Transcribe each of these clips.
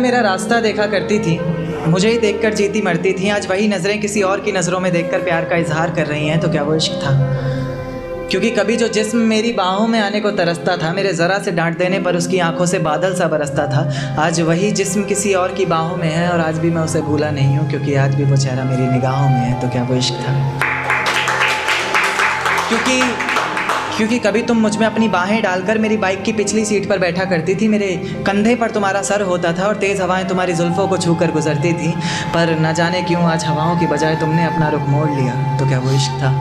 मेरा रास्ता देखा करती थी, मुझे ही देखकर जीती मरती थी। आज वही नज़रें किसी और की नज़रों में देखकर प्यार का इजहार कर रही हैं, तो क्या वो इश्क था? क्योंकि कभी जो जिस्म मेरी बाहों में आने को तरसता था, मेरे ज़रा से डांट देने पर उसकी आंखों से बादल सा बरसता था, आज वही जिस्म किसी और की बाहों में है और आज भी मैं उसे भूला नहीं हूँ, क्योंकि आज भी वो चेहरा मेरी निगाहों में है। तो क्या वो इश्क था? क्योंकि कभी तुम मुझ में अपनी बाहें डालकर मेरी बाइक की पिछली सीट पर बैठा करती थी, मेरे कंधे पर तुम्हारा सर होता था और तेज़ हवाएं तुम्हारी जुल्फ़ों को छूकर गुजरती थी, पर न जाने क्यों आज हवाओं की बजाय तुमने अपना रुख मोड़ लिया। तो क्या वो इश्क था?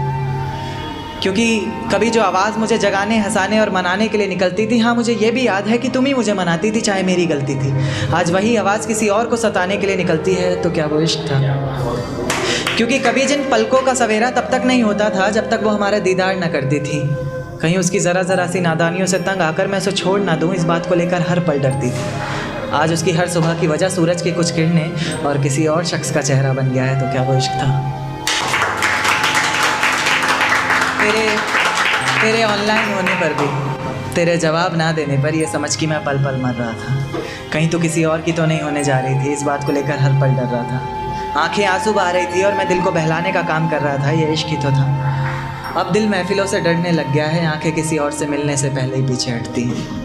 क्योंकि कभी जो आवाज़ मुझे जगाने, हंसाने और मनाने के लिए निकलती थी, हाँ मुझे ये भी याद है कि तुम ही मुझे मनाती थी, चाहे मेरी गलती थी। आज वही आवाज़ किसी और को सताने के लिए निकलती है, तो क्या वो इश्क था? क्योंकि कभी जिन पलकों का सवेरा तब तक नहीं होता था जब तक वो हमारा दीदार न करती थी, कहीं उसकी ज़रा सी नादानियों से तंग आकर मैं उसे छोड़ ना दूँ, इस बात को लेकर हर पल डरती थी। आज उसकी हर सुबह की वजह सूरज की कुछ किरणें और किसी और शख्स का चेहरा बन गया है। तो क्या वो इश्क था? तेरे ऑनलाइन होने पर भी, तेरे जवाब ना देने पर ये समझ कि मैं पल पल मर रहा था, कहीं तो किसी और की तो नहीं होने जा रही थी, इस बात को लेकर हर पल डर रहा था। आंखें आंसू बहा रही थी और मैं दिल को बहलाने का काम कर रहा था, ये इश्क ही तो था। अब दिल महफिलों से डरने लग गया है, आंखें किसी और से मिलने से पहले ही पीछे हटती हैं।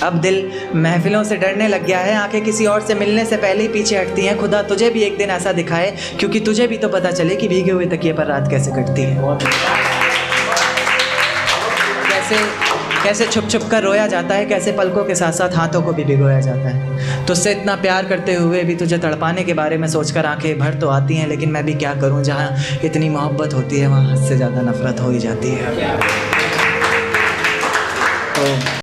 अब दिल महफिलों से डरने लग गया है, आंखें किसी और से मिलने से पहले ही पीछे हटती हैं। खुदा तुझे भी एक दिन ऐसा दिखाए, क्योंकि तुझे भी तो पता चले कि भीगे हुए तकिए पर रात कैसे कटती है, कैसे छुप छुप कर रोया जाता है, कैसे पलकों के साथ साथ हाथों को भी भिगोया जाता है। तुझसे इतना प्यार करते हुए भी तुझे तड़पाने के बारे में सोचकर आंखें भर तो आती हैं, लेकिन मैं भी क्या करूं, जहां इतनी मोहब्बत होती है वहां हद से ज़्यादा नफरत हो ही जाती है। तो